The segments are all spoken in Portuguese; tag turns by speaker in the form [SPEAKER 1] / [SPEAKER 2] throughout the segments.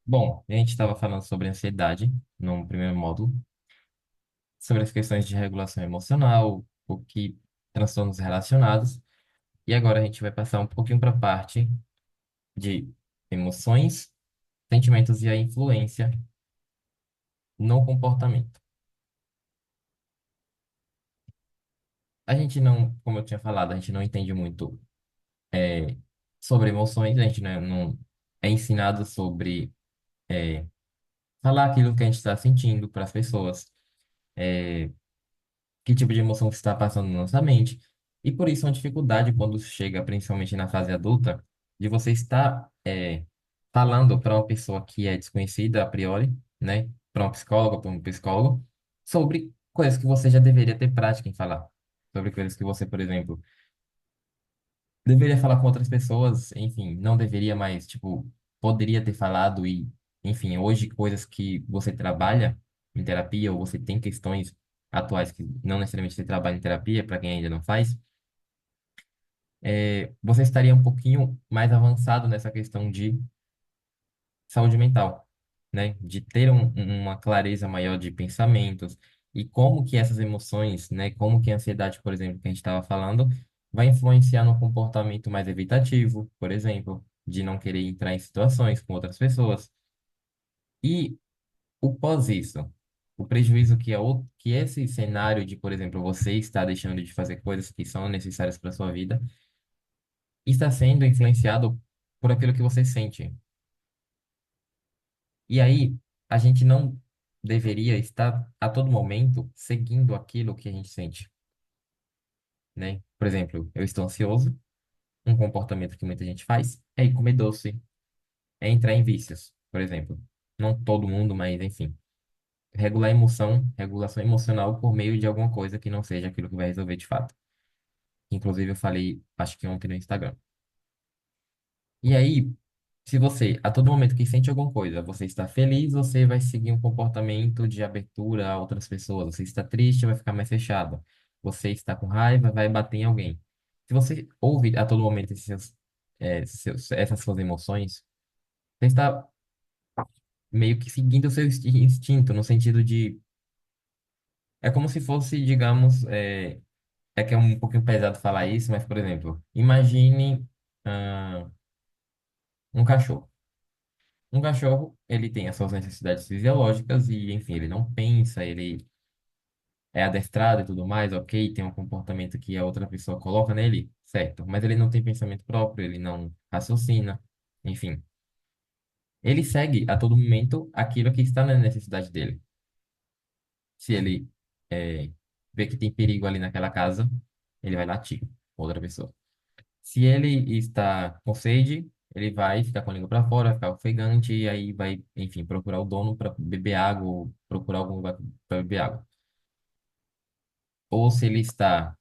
[SPEAKER 1] Bom, a gente estava falando sobre ansiedade no primeiro módulo, sobre as questões de regulação emocional, o que transtornos relacionados, e agora a gente vai passar um pouquinho para a parte de emoções, sentimentos e a influência no comportamento. A gente não, como eu tinha falado, a gente não entende muito sobre emoções, a gente não é ensinado sobre falar aquilo que a gente está sentindo para as pessoas. Que tipo de emoção que está passando na nossa mente. E por isso é uma dificuldade quando chega, principalmente na fase adulta, de você estar falando para uma pessoa que é desconhecida a priori, né? Para um psicólogo, para um psicólogo, sobre coisas que você já deveria ter prática em falar. Sobre coisas que você, por exemplo, deveria falar com outras pessoas, enfim, não deveria, mas, tipo, poderia ter falado e, enfim, hoje coisas que você trabalha em terapia ou você tem questões atuais que não necessariamente você trabalha em terapia, para quem ainda não faz, você estaria um pouquinho mais avançado nessa questão de saúde mental, né? De ter uma clareza maior de pensamentos e como que essas emoções, né? Como que a ansiedade, por exemplo, que a gente estava falando, vai influenciar no comportamento mais evitativo, por exemplo, de não querer entrar em situações com outras pessoas. E o pós isso, o prejuízo que esse cenário de, por exemplo, você está deixando de fazer coisas que são necessárias para sua vida, está sendo influenciado por aquilo que você sente. E aí, a gente não deveria estar a todo momento seguindo aquilo que a gente sente, né? Por exemplo, eu estou ansioso, um comportamento que muita gente faz é ir comer doce, é entrar em vícios, por exemplo. Não todo mundo, mas enfim. Regular a emoção, regulação emocional por meio de alguma coisa que não seja aquilo que vai resolver de fato. Inclusive, eu falei, acho que ontem no Instagram. E aí, se você, a todo momento que sente alguma coisa, você está feliz, você vai seguir um comportamento de abertura a outras pessoas. Você está triste, vai ficar mais fechado. Você está com raiva, vai bater em alguém. Se você ouve a todo momento essas suas emoções, você está meio que seguindo o seu instinto, no sentido de. É como se fosse, digamos, é que é um pouquinho pesado falar isso, mas, por exemplo, imagine um cachorro. Um cachorro, ele tem as suas necessidades fisiológicas e, enfim, ele não pensa, ele é adestrado e tudo mais, ok, tem um comportamento que a outra pessoa coloca nele, certo, mas ele não tem pensamento próprio, ele não raciocina, enfim. Ele segue a todo momento aquilo que está na necessidade dele. Se ele é, vê que tem perigo ali naquela casa, ele vai latir com outra pessoa. Se ele está com sede, ele vai ficar com a língua para fora, vai ficar ofegante, e aí vai, enfim, procurar o dono para beber água, ou procurar algum lugar para beber água. Ou se ele está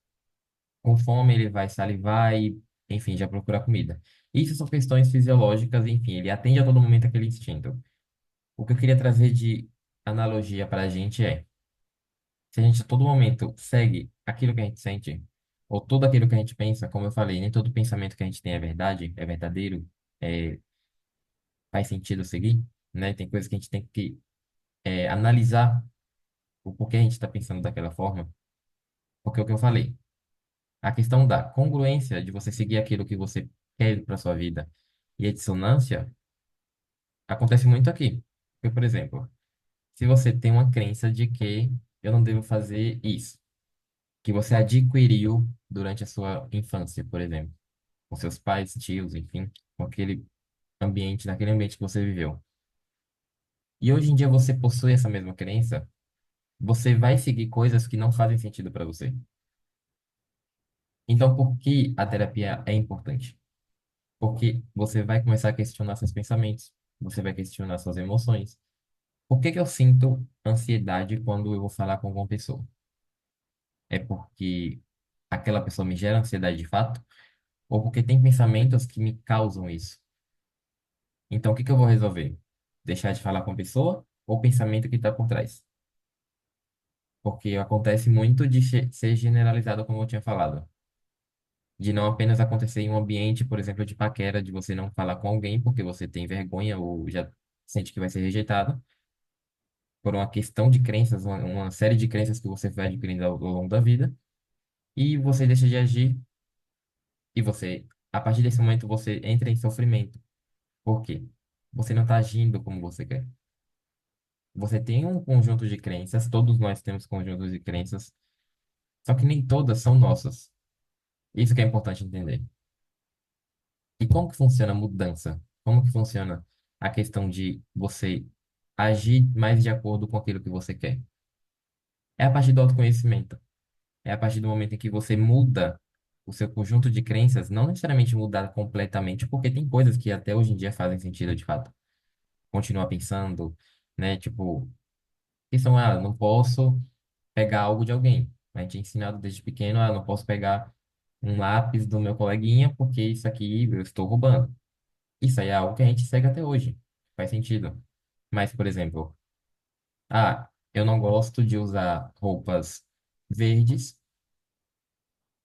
[SPEAKER 1] com fome, ele vai salivar e, enfim, já procurar comida. Isso são questões fisiológicas, enfim, ele atende a todo momento aquele instinto. O que eu queria trazer de analogia para a gente é, se a gente a todo momento segue aquilo que a gente sente, ou tudo aquilo que a gente pensa, como eu falei, nem todo pensamento que a gente tem é verdade, é verdadeiro, é faz sentido seguir, né? Tem coisas que a gente tem que analisar o porquê a gente está pensando daquela forma, porque é o que eu falei, a questão da congruência de você seguir aquilo que você quer para sua vida e a dissonância acontece muito aqui. Porque, por exemplo, se você tem uma crença de que eu não devo fazer isso, que você adquiriu durante a sua infância, por exemplo, com seus pais, tios, enfim, com aquele ambiente, naquele ambiente que você viveu. E hoje em dia você possui essa mesma crença, você vai seguir coisas que não fazem sentido para você. Então, por que a terapia é importante? Porque você vai começar a questionar seus pensamentos, você vai questionar suas emoções. Por que que eu sinto ansiedade quando eu vou falar com alguma pessoa? É porque aquela pessoa me gera ansiedade de fato? Ou porque tem pensamentos que me causam isso? Então, o que que eu vou resolver? Deixar de falar com a pessoa ou o pensamento que está por trás? Porque acontece muito de ser generalizado, como eu tinha falado. De não apenas acontecer em um ambiente, por exemplo, de paquera, de você não falar com alguém porque você tem vergonha ou já sente que vai ser rejeitado por uma questão de crenças, uma série de crenças que você vai adquirindo ao longo da vida, e você deixa de agir, e você, a partir desse momento, você entra em sofrimento. Por quê? Você não está agindo como você quer. Você tem um conjunto de crenças, todos nós temos conjuntos de crenças, só que nem todas são nossas. Isso que é importante entender. E como que funciona a mudança? Como que funciona a questão de você agir mais de acordo com aquilo que você quer? É a partir do autoconhecimento. É a partir do momento em que você muda o seu conjunto de crenças, não necessariamente mudar completamente, porque tem coisas que até hoje em dia fazem sentido de fato. Continuar pensando, né? Tipo, questão, não posso pegar algo de alguém. A gente é ensinado desde pequeno, não posso pegar um lápis do meu coleguinha, porque isso aqui eu estou roubando. Isso aí é algo que a gente segue até hoje. Faz sentido. Mas, por exemplo, eu não gosto de usar roupas verdes,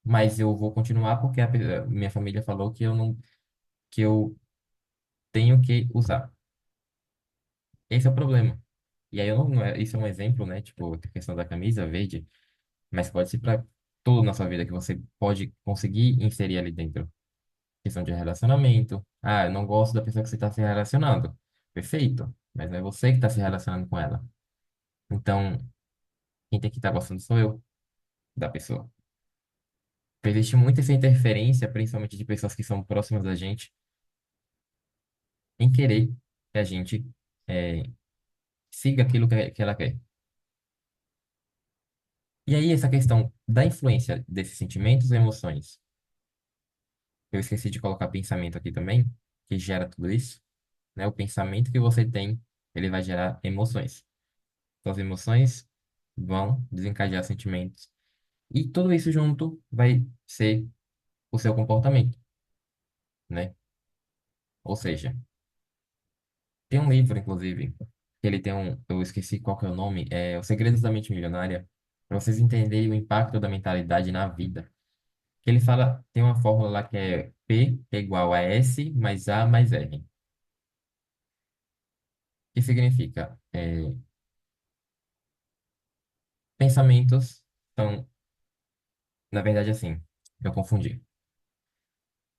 [SPEAKER 1] mas eu vou continuar porque a minha família falou que eu não, que eu tenho que usar. Esse é o problema. E aí eu isso é um exemplo, né? Tipo, a questão da camisa verde, mas pode ser para tudo na sua vida que você pode conseguir inserir ali dentro. Questão de relacionamento. Eu não gosto da pessoa que você está se relacionando. Perfeito. Mas não é você que está se relacionando com ela. Então, quem tem que estar gostando sou eu, da pessoa. Porque existe muito essa interferência, principalmente de pessoas que são próximas da gente, em querer que a gente eh, siga aquilo que ela quer. E aí, essa questão da influência desses sentimentos e emoções. Eu esqueci de colocar pensamento aqui também, que gera tudo isso, né? O pensamento que você tem, ele vai gerar emoções. Então, as emoções vão desencadear sentimentos. E tudo isso junto vai ser o seu comportamento, né? Ou seja, tem um livro, inclusive, que ele tem eu esqueci qual que é o nome, é Os Segredos da Mente Milionária, para vocês entenderem o impacto da mentalidade na vida. Que ele fala, tem uma fórmula lá que é P é igual a S mais A mais R. Que significa, pensamentos são, na verdade, assim, eu confundi.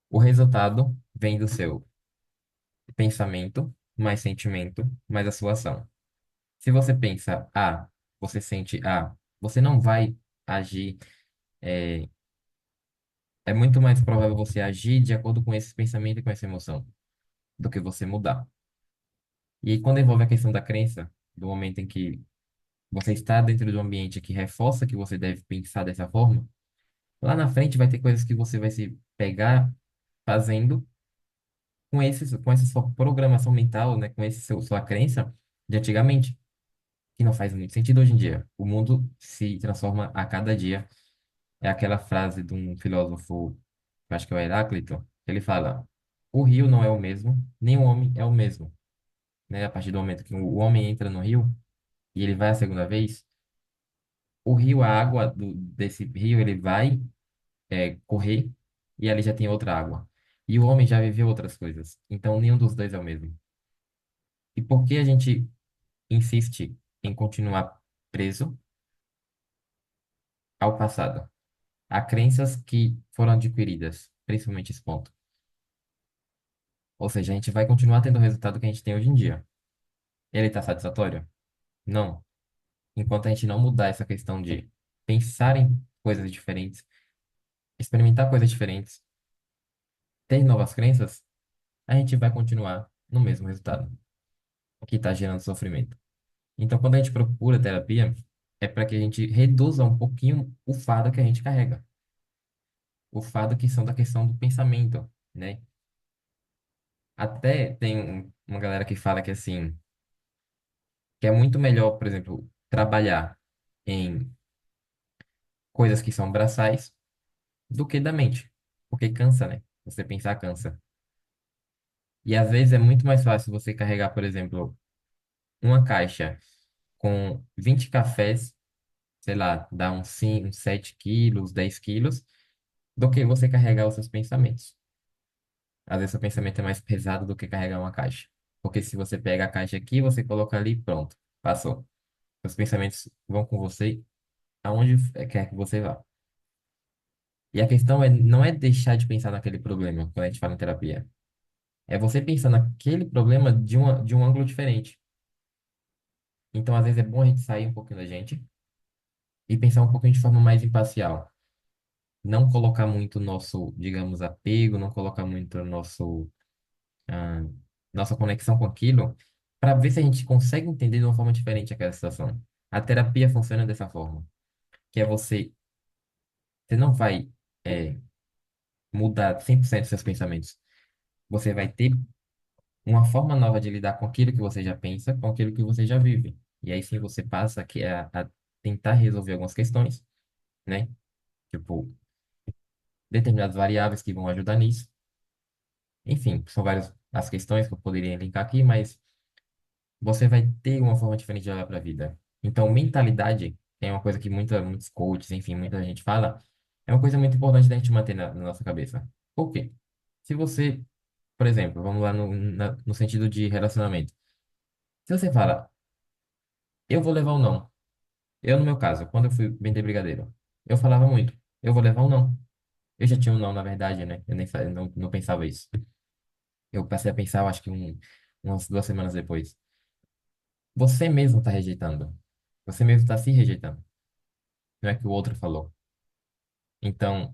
[SPEAKER 1] O resultado vem do seu pensamento, mais sentimento, mais a sua ação. Se você pensa A, você sente A, você não vai agir. É, é muito mais provável você agir de acordo com esse pensamento e com essa emoção do que você mudar. E aí, quando envolve a questão da crença, do momento em que você está dentro de um ambiente que reforça que você deve pensar dessa forma, lá na frente vai ter coisas que você vai se pegar fazendo com essa sua programação mental, né, com sua crença de antigamente, que não faz muito sentido hoje em dia. O mundo se transforma a cada dia. É aquela frase de um filósofo, eu acho que é o Heráclito, que ele fala: o rio não é o mesmo, nem o homem é o mesmo. Né? A partir do momento que o homem entra no rio e ele vai a segunda vez, o rio, a água desse rio, ele vai correr e ali já tem outra água. E o homem já viveu outras coisas. Então, nenhum dos dois é o mesmo. E por que a gente insiste em continuar preso ao passado? Há crenças que foram adquiridas, principalmente esse ponto. Ou seja, a gente vai continuar tendo o resultado que a gente tem hoje em dia. Ele está satisfatório? Não. Enquanto a gente não mudar essa questão de pensar em coisas diferentes, experimentar coisas diferentes, ter novas crenças, a gente vai continuar no mesmo resultado, que está gerando sofrimento. Então, quando a gente procura terapia, é para que a gente reduza um pouquinho o fardo que a gente carrega. O fardo que são da questão do pensamento, né? Até tem uma galera que fala que assim, que é muito melhor, por exemplo, trabalhar em coisas que são braçais do que da mente, porque cansa, né? Você pensar cansa. E às vezes é muito mais fácil você carregar, por exemplo, uma caixa com 20 cafés, sei lá, dá uns 5, uns 7 quilos, 10 quilos, do que você carregar os seus pensamentos. Às vezes o pensamento é mais pesado do que carregar uma caixa. Porque se você pega a caixa aqui, você coloca ali, pronto, passou. Os pensamentos vão com você aonde quer que você vá. E a questão não é deixar de pensar naquele problema, quando a gente fala em terapia. É você pensar naquele problema de um ângulo diferente. Então, às vezes, é bom a gente sair um pouquinho da gente e pensar um pouquinho de forma mais imparcial. Não colocar muito nosso, digamos, apego, não colocar muito ah, nossa conexão com aquilo, para ver se a gente consegue entender de uma forma diferente aquela situação. A terapia funciona dessa forma, que é você não vai é, mudar 100% dos seus pensamentos. Você vai ter uma forma nova de lidar com aquilo que você já pensa, com aquilo que você já vive. E aí sim você passa a tentar resolver algumas questões, né? Tipo, determinadas variáveis que vão ajudar nisso. Enfim, são várias as questões que eu poderia elencar aqui, mas você vai ter uma forma diferente de olhar para a vida. Então, mentalidade é uma coisa que muitos coaches, enfim, muita gente fala, é uma coisa muito importante da gente manter na nossa cabeça. Por quê? Se você, por exemplo, vamos lá no sentido de relacionamento. Se você fala, eu vou levar um não. Eu, no meu caso, quando eu fui vender brigadeiro, eu falava muito, eu vou levar um não. Eu já tinha um não, na verdade, né? Eu nem não pensava isso. Eu passei a pensar, eu acho que umas 2 semanas depois. Você mesmo está rejeitando. Você mesmo está se rejeitando. Não é que o outro falou. Então,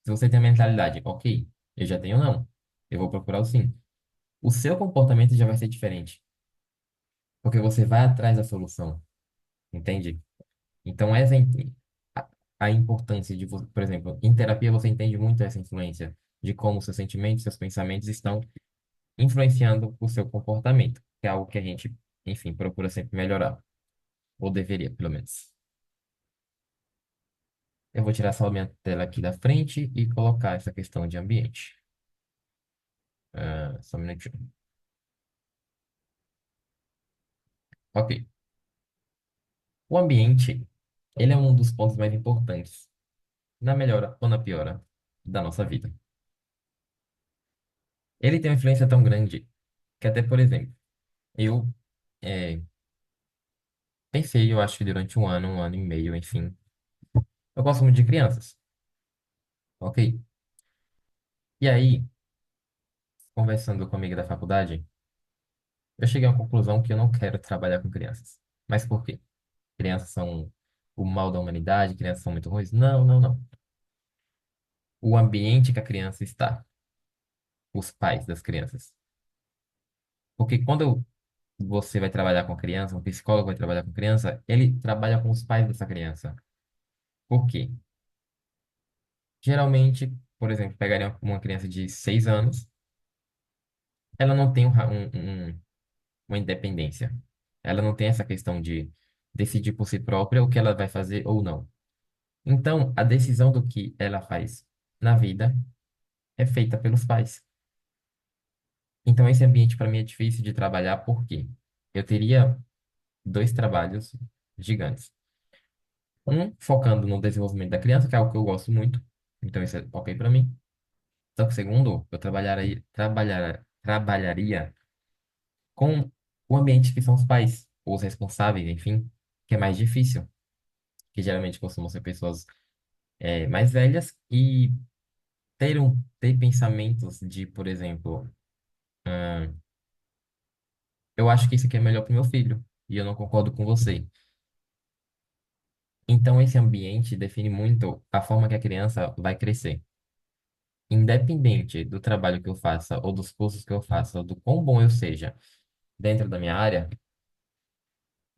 [SPEAKER 1] se você tem a mentalidade, ok, eu já tenho não. Eu vou procurar o sim. O seu comportamento já vai ser diferente. Porque você vai atrás da solução. Entende? Então, a, a importância de, por exemplo, em terapia você entende muito essa influência de como seus sentimentos, seus pensamentos estão influenciando o seu comportamento, que é algo que a gente, enfim, procura sempre melhorar, ou deveria, pelo menos. Eu vou tirar só a minha tela aqui da frente e colocar essa questão de ambiente. Só um minutinho. Ok. O ambiente, ele é um dos pontos mais importantes na melhora ou na piora da nossa vida. Ele tem uma influência tão grande que até, por exemplo, eu é, pensei, eu acho que durante um ano e meio, enfim. Eu gosto muito de crianças, ok? E aí, conversando com uma amiga da faculdade, eu cheguei à conclusão que eu não quero trabalhar com crianças. Mas por quê? Crianças são o mal da humanidade, crianças são muito ruins? Não, não, não. O ambiente que a criança está, os pais das crianças. Porque quando você vai trabalhar com a criança, um psicólogo vai trabalhar com criança, ele trabalha com os pais dessa criança. Por quê? Geralmente, por exemplo, pegaria uma criança de 6 anos, ela não tem uma independência. Ela não tem essa questão de decidir por si própria o que ela vai fazer ou não. Então, a decisão do que ela faz na vida é feita pelos pais. Então, esse ambiente para mim é difícil de trabalhar porque eu teria dois trabalhos gigantes. Um, focando no desenvolvimento da criança, que é algo que eu gosto muito. Então, isso é ok para mim. Só que, segundo, eu trabalharia com o ambiente que são os pais, ou os responsáveis, enfim, que é mais difícil, que geralmente costumam ser pessoas mais velhas e ter pensamentos de, por exemplo, ah, eu acho que isso aqui é melhor para o meu filho, e eu não concordo com você. Então, esse ambiente define muito a forma que a criança vai crescer. Independente do trabalho que eu faça, ou dos cursos que eu faça, ou do quão bom eu seja dentro da minha área,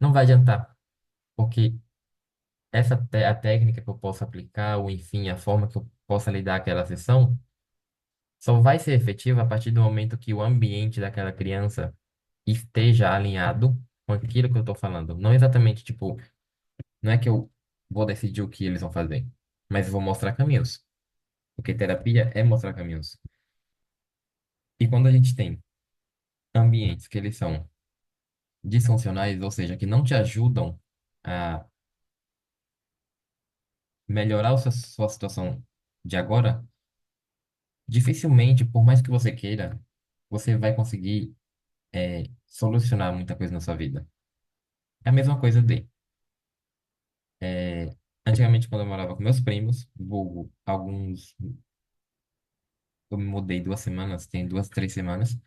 [SPEAKER 1] não vai adiantar, porque a técnica que eu posso aplicar, ou enfim, a forma que eu possa lidar com aquela sessão, só vai ser efetiva a partir do momento que o ambiente daquela criança esteja alinhado com aquilo que eu estou falando. Não exatamente, tipo, não é que eu vou decidir o que eles vão fazer, mas eu vou mostrar caminhos. Porque terapia é mostrar caminhos. E quando a gente tem ambientes que eles são disfuncionais, ou seja, que não te ajudam a melhorar sua situação de agora, dificilmente, por mais que você queira, você vai conseguir. solucionar muita coisa na sua vida. É a mesma coisa de, antigamente, quando eu morava com meus primos, vulgo, alguns, eu me mudei 2 semanas, tem 2, 3 semanas,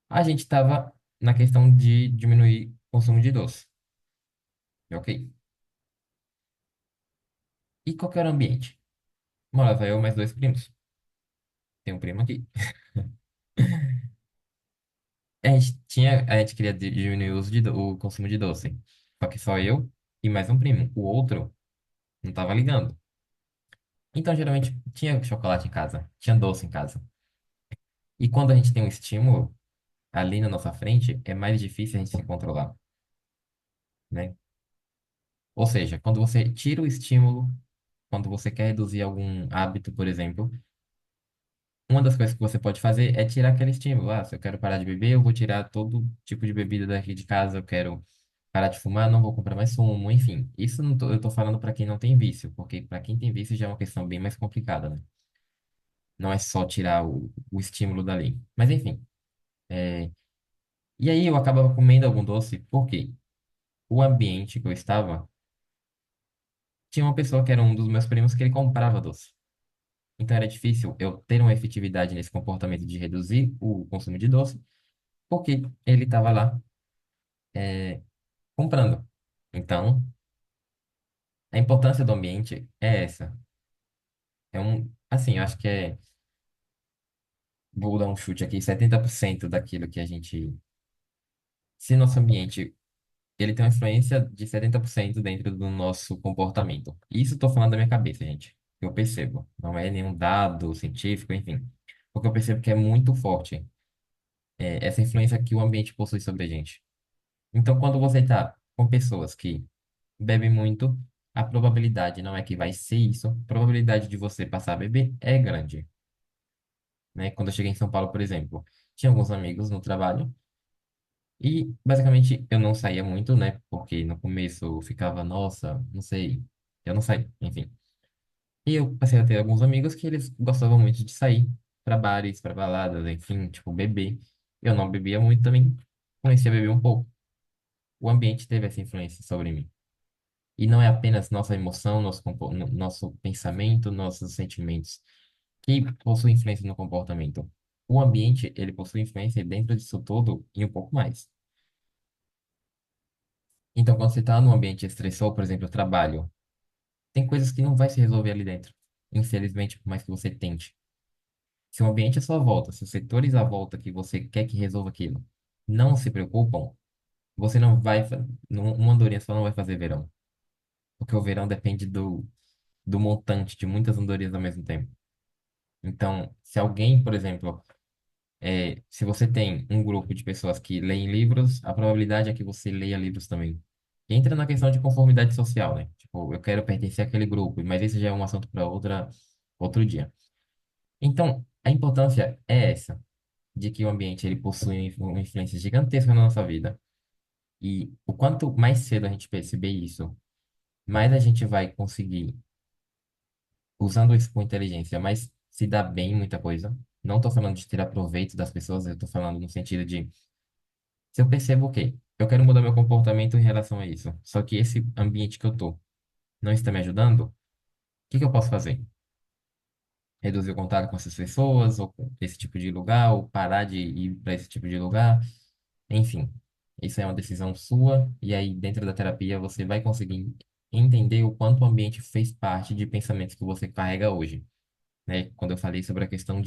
[SPEAKER 1] a gente estava na questão de diminuir o consumo de doce, ok? E qual que era o ambiente? Morava eu mais 2 primos. Tem um primo aqui. A gente queria diminuir o uso o consumo de doce. Só que só eu e mais um primo. O outro não tava ligando. Então, geralmente, tinha chocolate em casa, tinha doce em casa. E quando a gente tem um estímulo ali na nossa frente, é mais difícil a gente se controlar, né? Ou seja, quando você tira o estímulo, quando você quer reduzir algum hábito, por exemplo, uma das coisas que você pode fazer é tirar aquele estímulo. Ah, se eu quero parar de beber, eu vou tirar todo tipo de bebida daqui de casa. Eu quero parar de fumar, não vou comprar mais fumo. Enfim, isso não eu tô falando para quem não tem vício, porque para quem tem vício já é uma questão bem mais complicada, né? Não é só tirar o estímulo dali. Mas enfim. E aí eu acabava comendo algum doce, porque o ambiente que eu estava tinha uma pessoa que era um dos meus primos que ele comprava doce. Então era difícil eu ter uma efetividade nesse comportamento de reduzir o consumo de doce, porque ele estava lá comprando. Então, a importância do ambiente é essa. Assim, eu acho que vou dar um chute aqui, 70% daquilo que a gente, se nosso ambiente, ele tem uma influência de 70% dentro do nosso comportamento. Isso estou falando da minha cabeça, gente. Eu percebo. Não é nenhum dado científico, enfim. Porque eu percebo que é muito forte, essa influência que o ambiente possui sobre a gente. Então, quando você está com pessoas que bebem muito, a probabilidade não é que vai ser isso, a probabilidade de você passar a beber é grande, né? Quando eu cheguei em São Paulo, por exemplo, tinha alguns amigos no trabalho e, basicamente, eu não saía muito, né? Porque no começo eu ficava, nossa, não sei, eu não saí, enfim. E eu passei a ter alguns amigos que eles gostavam muito de sair para bares, para baladas, enfim, tipo, beber. Eu não bebia muito também, comecei a beber um pouco. O ambiente teve essa influência sobre mim. E não é apenas nossa emoção, nosso pensamento, nossos sentimentos que possuem influência no comportamento. O ambiente, ele possui influência dentro disso tudo e um pouco mais. Então, quando você está num ambiente estressor, por exemplo, trabalho, tem coisas que não vai se resolver ali dentro. Infelizmente, por mais que você tente. Se o ambiente à sua volta, se os setores à volta que você quer que resolva aquilo, não se preocupam, você não vai, uma andorinha só não vai fazer verão. Porque o verão depende do montante de muitas andorinhas ao mesmo tempo. Então, se alguém, por exemplo, se você tem um grupo de pessoas que leem livros, a probabilidade é que você leia livros também. Entra na questão de conformidade social, né? Tipo, eu quero pertencer àquele grupo, mas esse já é um assunto para outro dia. Então, a importância é essa, de que o ambiente ele possui uma influência gigantesca na nossa vida. E o quanto mais cedo a gente perceber isso, mais a gente vai conseguir, usando isso com inteligência, mais se dar bem em muita coisa. Não estou falando de tirar proveito das pessoas, eu estou falando no sentido de, se eu percebo, ok, eu quero mudar meu comportamento em relação a isso, só que esse ambiente que eu tô não está me ajudando, o que que eu posso fazer? Reduzir o contato com essas pessoas, ou com esse tipo de lugar, ou parar de ir para esse tipo de lugar, enfim. Isso é uma decisão sua, e aí dentro da terapia você vai conseguir entender o quanto o ambiente fez parte de pensamentos que você carrega hoje, né? Quando eu falei sobre a questão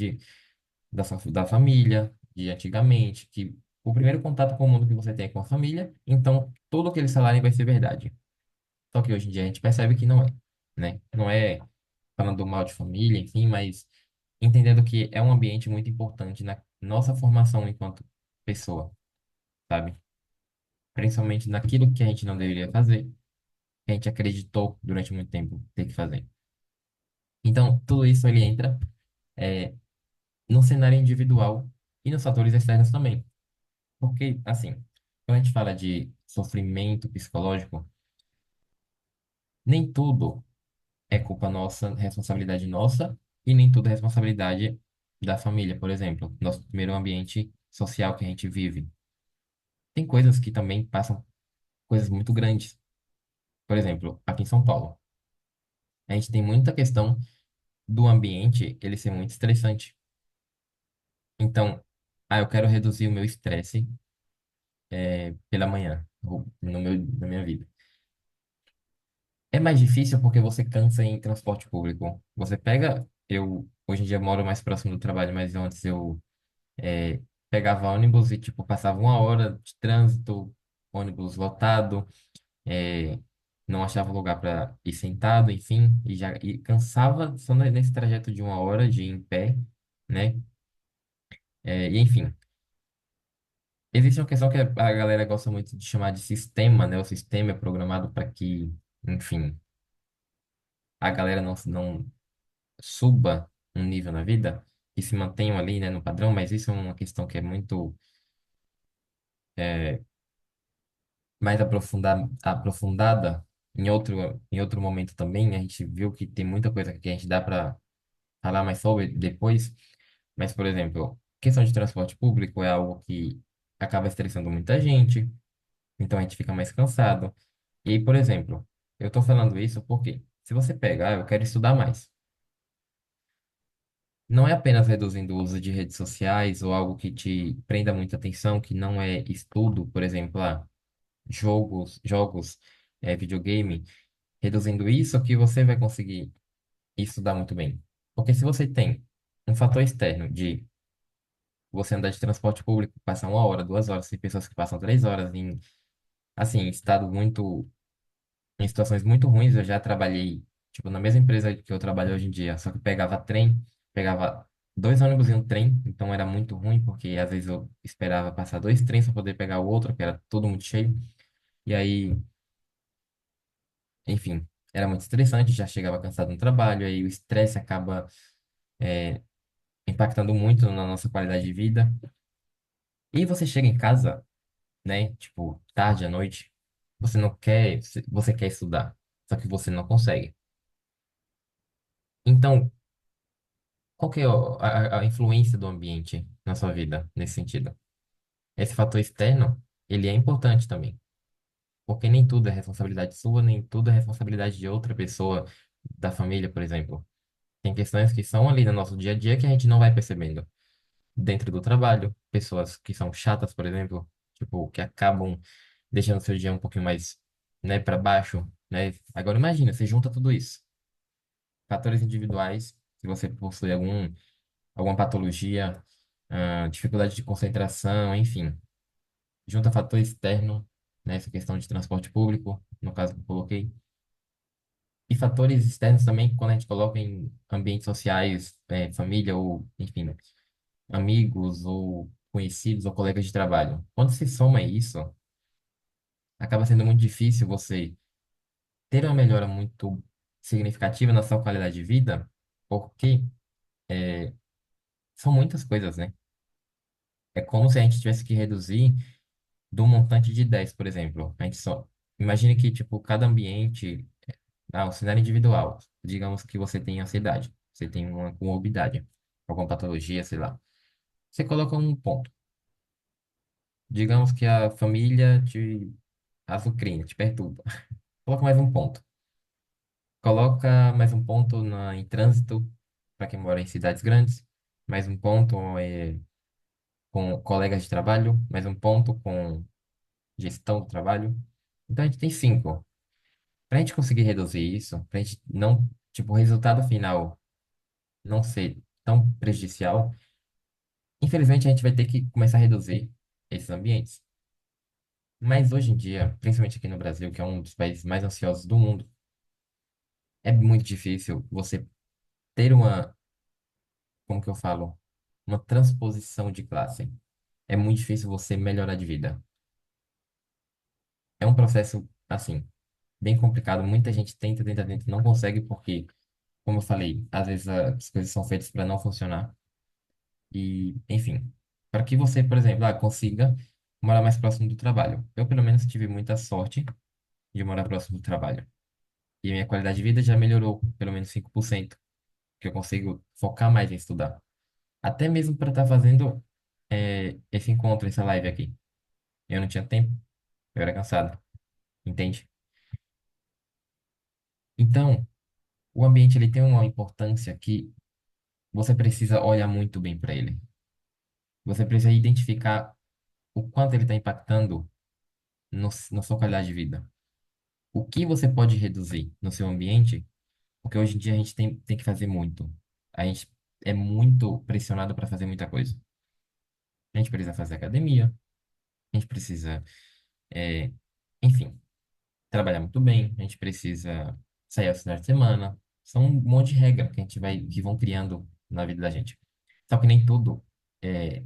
[SPEAKER 1] da família, de antigamente, que o primeiro contato com o mundo que você tem é com a família, então tudo o que eles falarem vai ser verdade. Só que hoje em dia a gente percebe que não é, né? Não é falando mal de família, enfim, mas entendendo que é um ambiente muito importante na nossa formação enquanto pessoa, sabe? Principalmente naquilo que a gente não deveria fazer, que a gente acreditou durante muito tempo ter que fazer. Então, tudo isso ele entra é, no cenário individual e nos fatores externos também. Porque, assim, quando a gente fala de sofrimento psicológico, nem tudo é culpa nossa, responsabilidade nossa, e nem tudo é responsabilidade da família, por exemplo. Nosso primeiro ambiente. social que a gente vive. Tem coisas que também passam coisas muito grandes. Por exemplo, aqui em São Paulo, a gente tem muita questão do ambiente ele ser muito estressante. Então, eu quero reduzir o meu estresse pela manhã, ou na minha vida. É mais difícil porque você cansa em transporte público. Você pega, eu hoje em dia moro mais próximo do trabalho, mas antes eu é, pegava ônibus e tipo passava uma hora de trânsito, ônibus lotado, é, não achava lugar para ir sentado, enfim, e cansava só nesse trajeto de uma hora de ir em pé, né? E enfim, existe uma questão que a galera gosta muito de chamar de sistema, né? O sistema é programado para que, enfim, a galera não suba um nível na vida e se mantenham ali, né, no padrão, mas isso é uma questão que é muito é, mais aprofundada em outro momento também. A gente viu que tem muita coisa que a gente dá para falar mais sobre depois, mas, por exemplo, questão de transporte público é algo que acaba estressando muita gente, então a gente fica mais cansado. E aí, por exemplo, eu estou falando isso porque se você pegar, eu quero estudar mais. Não é apenas reduzindo o uso de redes sociais ou algo que te prenda muita atenção, que não é estudo, por exemplo, jogos, videogame, reduzindo isso que você vai conseguir estudar muito bem. Porque se você tem um fator externo de você andar de transporte público, passar uma hora, 2 horas, tem pessoas que passam 3 horas em, assim, estado muito em situações muito ruins. Eu já trabalhei, tipo, na mesma empresa que eu trabalho hoje em dia, só que pegava trem, pegava 2 ônibus e um trem, então era muito ruim, porque às vezes eu esperava passar 2 trens para poder pegar o outro, que era todo muito cheio. E aí, enfim, era muito estressante, já chegava cansado no trabalho, aí o estresse acaba impactando muito na nossa qualidade de vida. E você chega em casa, né, tipo, tarde à noite, você não quer, você quer estudar, só que você não consegue. Então, qual que é a influência do ambiente na sua vida nesse sentido? Esse fator externo, ele é importante também, porque nem tudo é responsabilidade sua, nem tudo é responsabilidade de outra pessoa, da família, por exemplo. Tem questões que são ali no nosso dia a dia que a gente não vai percebendo. Dentro do trabalho, pessoas que são chatas, por exemplo, tipo, que acabam deixando seu dia um pouquinho mais, né, para baixo, né? Agora imagina, você junta tudo isso. Fatores individuais, se você possui alguma patologia, dificuldade de concentração, enfim. Junta fator externo, né, essa questão de transporte público, no caso que eu coloquei, e fatores externos também, quando a gente coloca em ambientes sociais, família ou, enfim, amigos ou conhecidos ou colegas de trabalho. Quando se soma isso, acaba sendo muito difícil você ter uma melhora muito significativa na sua qualidade de vida, porque são muitas coisas, né? É como se a gente tivesse que reduzir do montante de 10, por exemplo. A gente só imagine que tipo cada ambiente, o cenário individual, digamos que você tem ansiedade, você tem uma comorbidade, alguma patologia, sei lá. Você coloca um ponto. Digamos que a família te azucrina, te perturba. Coloca mais um ponto. Coloca mais um ponto em trânsito, para quem mora em cidades grandes. Mais um ponto com colegas de trabalho. Mais um ponto com gestão do trabalho. Então a gente tem 5. Para a gente conseguir reduzir isso, para a gente não, tipo, o resultado final não ser tão prejudicial, infelizmente a gente vai ter que começar a reduzir esses ambientes. Mas hoje em dia, principalmente aqui no Brasil, que é um dos países mais ansiosos do mundo, é muito difícil você ter como que eu falo, uma transposição de classe. É muito difícil você melhorar de vida. É um processo, assim, bem complicado. Muita gente tenta, não consegue porque, como eu falei, às vezes as coisas são feitas para não funcionar. E, enfim, para que você, por exemplo, consiga morar mais próximo do trabalho. Eu, pelo menos, tive muita sorte de morar próximo do trabalho. E a minha qualidade de vida já melhorou pelo menos 5%, que eu consigo focar mais em estudar. Até mesmo para estar fazendo esse encontro, essa live aqui. Eu não tinha tempo, eu era cansado, entende? Então, o ambiente ele tem uma importância que você precisa olhar muito bem para ele. Você precisa identificar o quanto ele está impactando na sua qualidade de vida. O que você pode reduzir no seu ambiente, porque hoje em dia a gente tem que fazer muito. A gente é muito pressionado para fazer muita coisa. A gente precisa fazer academia, a gente precisa, é, enfim, trabalhar muito bem, a gente precisa sair aos finais de semana. São um monte de regras que vão criando na vida da gente. Só que nem tudo, é,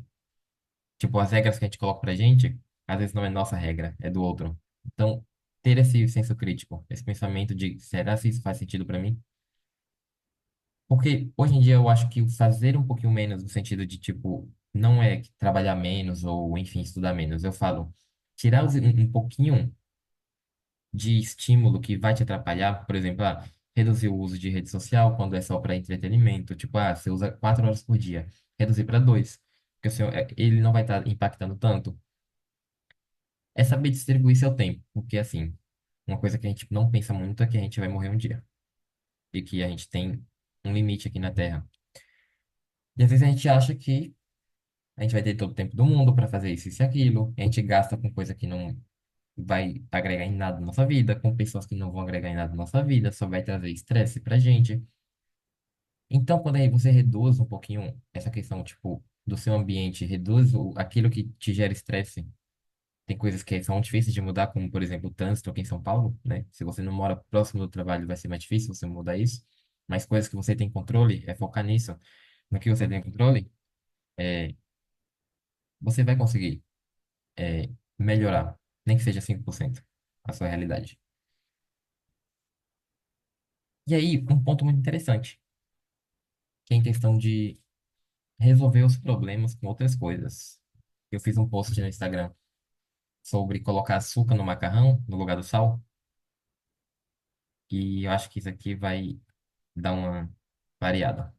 [SPEAKER 1] tipo, as regras que a gente coloca pra gente, às vezes não é nossa regra, é do outro. Então, ter esse senso crítico, esse pensamento de, será se isso faz sentido pra mim? Porque hoje em dia eu acho que o fazer um pouquinho menos no sentido de, tipo, não é que trabalhar menos ou, enfim, estudar menos. Eu falo, tirar um pouquinho de estímulo que vai te atrapalhar, por exemplo, reduzir o uso de rede social quando é só para entretenimento, tipo, você usa 4 horas por dia, reduzir para dois, porque ele não vai estar impactando tanto. É saber distribuir seu tempo, porque assim, uma coisa que a gente não pensa muito é que a gente vai morrer um dia e que a gente tem um limite aqui na Terra. E às vezes a gente acha que a gente vai ter todo o tempo do mundo para fazer isso e aquilo, e a gente gasta com coisa que não vai agregar em nada na nossa vida, com pessoas que não vão agregar em nada na nossa vida, só vai trazer estresse pra gente. Então, quando aí você reduz um pouquinho essa questão, tipo, do seu ambiente, reduz aquilo que te gera estresse. Tem coisas que são difíceis de mudar, como, por exemplo, o trânsito aqui em São Paulo, né? Se você não mora próximo do trabalho, vai ser mais difícil você mudar isso. Mas coisas que você tem controle, é focar nisso. No que você tem controle, é, você vai conseguir melhorar, nem que seja 5% a sua realidade. E aí, um ponto muito interessante, que é em questão de resolver os problemas com outras coisas. Eu fiz um post no Instagram sobre colocar açúcar no macarrão no lugar do sal, e eu acho que isso aqui vai dar uma variada.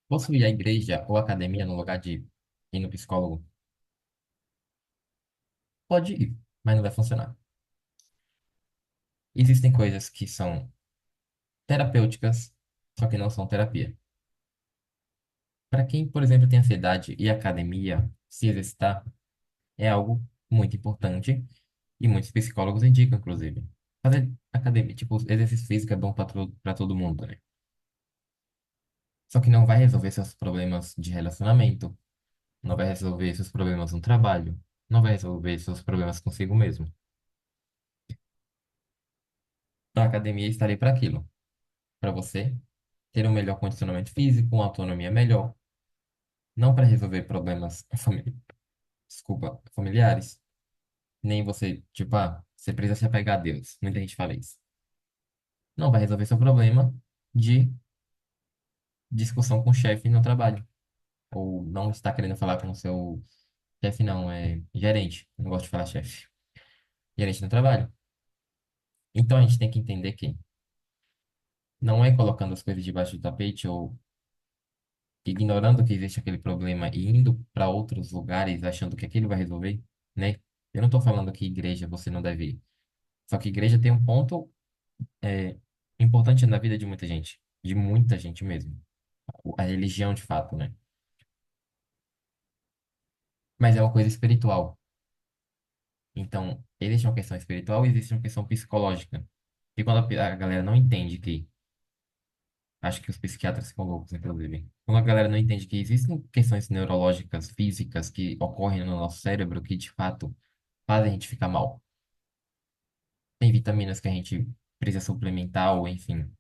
[SPEAKER 1] Posso ir à igreja ou academia no lugar de ir no psicólogo? Pode ir, mas não vai funcionar. Existem coisas que são terapêuticas, só que não são terapia. Para quem, por exemplo, tem ansiedade e academia, se exercitar é algo muito importante e muitos psicólogos indicam, inclusive. Fazer academia, tipo, exercício físico é bom para todo mundo, né? Só que não vai resolver seus problemas de relacionamento, não vai resolver seus problemas no trabalho, não vai resolver seus problemas consigo mesmo. A academia está ali para aquilo, para você ter um melhor condicionamento físico, uma autonomia melhor, não para resolver problemas desculpa, familiares, nem você, tipo, você precisa se apegar a Deus. Muita gente fala isso. Não vai resolver seu problema de discussão com o chefe no trabalho. Ou não está querendo falar com o seu chefe, não, é gerente. Eu não gosto de falar chefe. Gerente no trabalho. Então a gente tem que entender que não é colocando as coisas debaixo do tapete ou ignorando que existe aquele problema e indo para outros lugares achando que aquilo vai resolver, né? Eu não estou falando que igreja você não deve ir. Só que igreja tem um ponto é, importante na vida de muita gente mesmo. A religião de fato, né? Mas é uma coisa espiritual. Então, existe uma questão espiritual e existe uma questão psicológica. E quando a galera não entende que, acho que os psiquiatras ficam loucos, inclusive, quando a galera não entende que existem questões neurológicas, físicas que ocorrem no nosso cérebro que de fato fazem a gente ficar mal. Tem vitaminas que a gente precisa suplementar ou, enfim,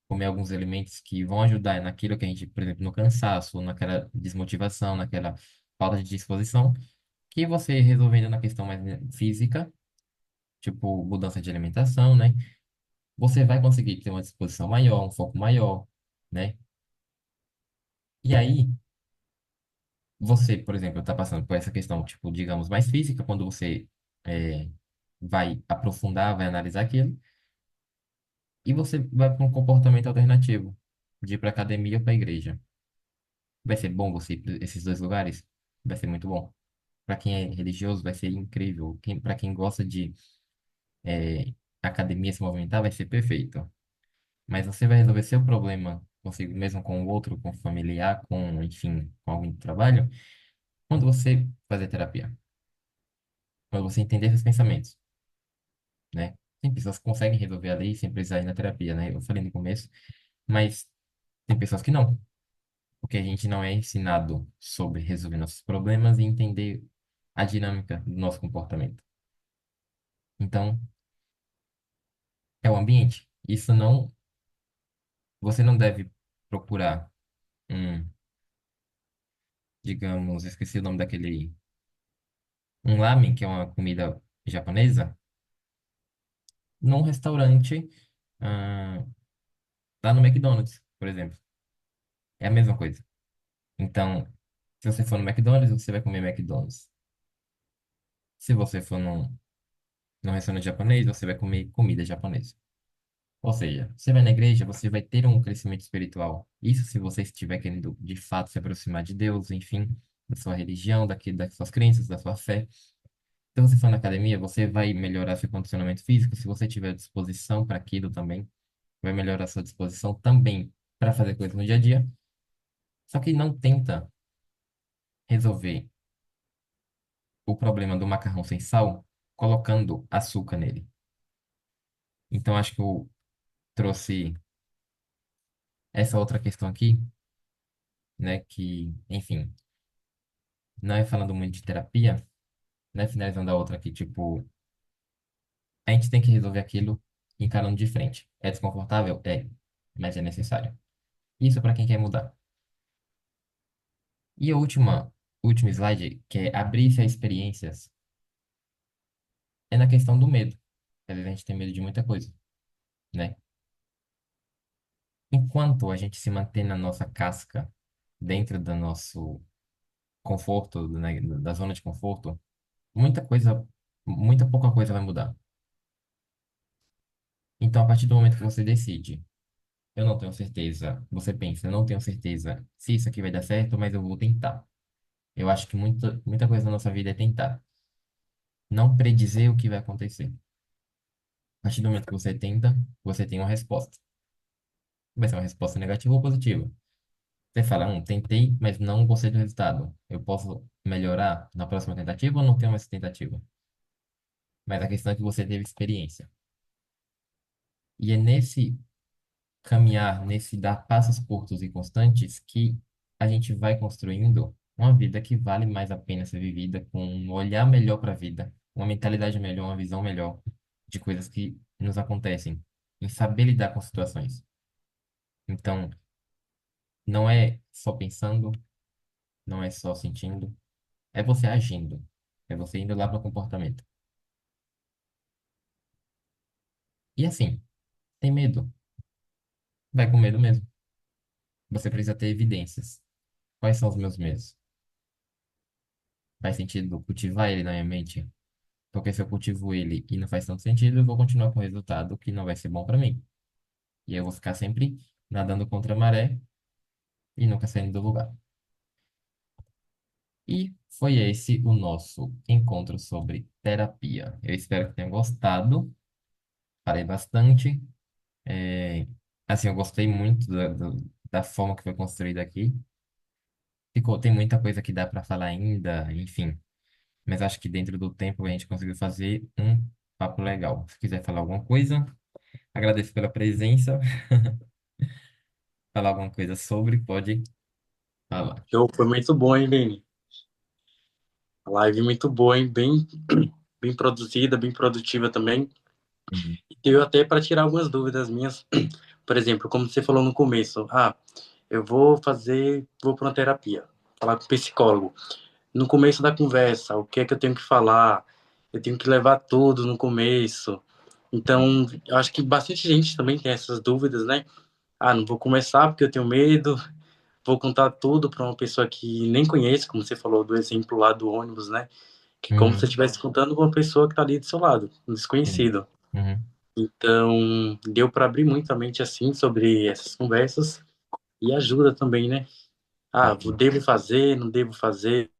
[SPEAKER 1] comer alguns alimentos que vão ajudar naquilo que a gente, por exemplo, no cansaço, naquela desmotivação, naquela falta de disposição, que você resolvendo na questão mais né, física, tipo mudança de alimentação, né? Você vai conseguir ter uma disposição maior, um foco maior, né? E aí, você, por exemplo, está passando por essa questão, tipo, digamos, mais física, quando você é, vai aprofundar, vai analisar aquilo, e você vai para um comportamento alternativo. de ir para academia ou para igreja. Vai ser bom você ir para esses dois lugares? Vai ser muito bom. Para quem é religioso, vai ser incrível. Para quem gosta de academia, se movimentar, vai ser perfeito. Mas você vai resolver seu problema consigo mesmo, com o outro, com o familiar, com, enfim, com alguém do trabalho, quando você fazer terapia. Quando você entender seus pensamentos, né? Tem pessoas que conseguem resolver ali sem precisar ir na terapia, né? Eu falei no começo, mas tem pessoas que não. Porque a gente não é ensinado sobre resolver nossos problemas e entender a dinâmica do nosso comportamento. Então, é o ambiente. Você não deve procurar um, digamos, esqueci o nome daquele, um ramen, que é uma comida japonesa, num restaurante, ah, lá no McDonald's, por exemplo. É a mesma coisa. Então, se você for no McDonald's, você vai comer McDonald's. Se você for num restaurante japonês, você vai comer comida japonesa. Ou seja, você vai na igreja, você vai ter um crescimento espiritual. Isso se você estiver querendo de fato se aproximar de Deus, enfim, da sua religião, das suas crenças, da sua fé. Se você for na academia, você vai melhorar seu condicionamento físico. Se você tiver disposição para aquilo também, vai melhorar sua disposição também para fazer coisas no dia a dia. Só que não tenta resolver o problema do macarrão sem sal colocando açúcar nele. Então, acho que eu trouxe essa outra questão aqui, né, que, enfim, não é falando muito de terapia, né, finalizando a outra aqui, tipo, a gente tem que resolver aquilo encarando de frente. É desconfortável? É, mas é necessário. Isso para quem quer mudar. E a último slide, que é abrir-se a experiências, é na questão do medo. Às vezes a gente tem medo de muita coisa, né? Enquanto a gente se mantém na nossa casca, dentro do nosso conforto, né, da zona de conforto, muita coisa, muita pouca coisa vai mudar. Então, a partir do momento que você decide, eu não tenho certeza, você pensa, eu não tenho certeza se isso aqui vai dar certo, mas eu vou tentar. Eu acho que muita coisa na nossa vida é tentar. Não predizer o que vai acontecer. A partir do momento que você tenta, você tem uma resposta. Vai ser uma resposta negativa ou positiva. Você fala, tentei, mas não gostei do resultado. Eu posso melhorar na próxima tentativa ou não tenho mais tentativa? Mas a questão é que você teve experiência. E é nesse caminhar, nesse dar passos curtos e constantes, que a gente vai construindo uma vida que vale mais a pena ser vivida, com um olhar melhor para a vida, uma mentalidade melhor, uma visão melhor de coisas que nos acontecem, em saber lidar com situações. Então, não é só pensando, não é só sentindo, é você agindo, é você indo lá para o comportamento. E assim, tem medo, vai com medo mesmo. Você precisa ter evidências. Quais são os meus medos? Faz sentido cultivar ele na minha mente? Porque se eu cultivo ele e não faz tanto sentido, eu vou continuar com o resultado que não vai ser bom para mim. E aí eu vou ficar sempre nadando contra a maré e nunca saindo do lugar. E foi esse o nosso encontro sobre terapia. Eu espero que tenham gostado. Falei bastante. É, assim, eu gostei muito da forma que foi construída aqui. Tem muita coisa que dá para falar ainda, enfim. Mas acho que dentro do tempo a gente conseguiu fazer um papo legal. Se quiser falar alguma coisa, agradeço pela presença. Falar alguma coisa sobre, pode falar.
[SPEAKER 2] Show, foi muito bom, hein, Vini? A live muito boa, hein? Bem produzida, bem produtiva também.
[SPEAKER 1] Uhum.
[SPEAKER 2] E deu até para tirar algumas dúvidas minhas. Por exemplo, como você falou no começo, eu vou para uma terapia, falar com o psicólogo. No começo da conversa, o que é que eu tenho que falar? Eu tenho que levar tudo no começo. Então, eu acho que bastante gente também tem essas dúvidas, né? Não vou começar porque eu tenho medo, vou contar tudo para uma pessoa que nem conhece, como você falou do exemplo lá do ônibus, né? Que é como se você
[SPEAKER 1] Uhum.
[SPEAKER 2] estivesse contando com uma pessoa que está ali do seu lado, um
[SPEAKER 1] Sim.
[SPEAKER 2] desconhecido.
[SPEAKER 1] Uhum.
[SPEAKER 2] Então, deu para abrir muito a mente assim sobre essas conversas. e ajuda também, né? Ah,
[SPEAKER 1] Sim.
[SPEAKER 2] devo fazer, não devo fazer.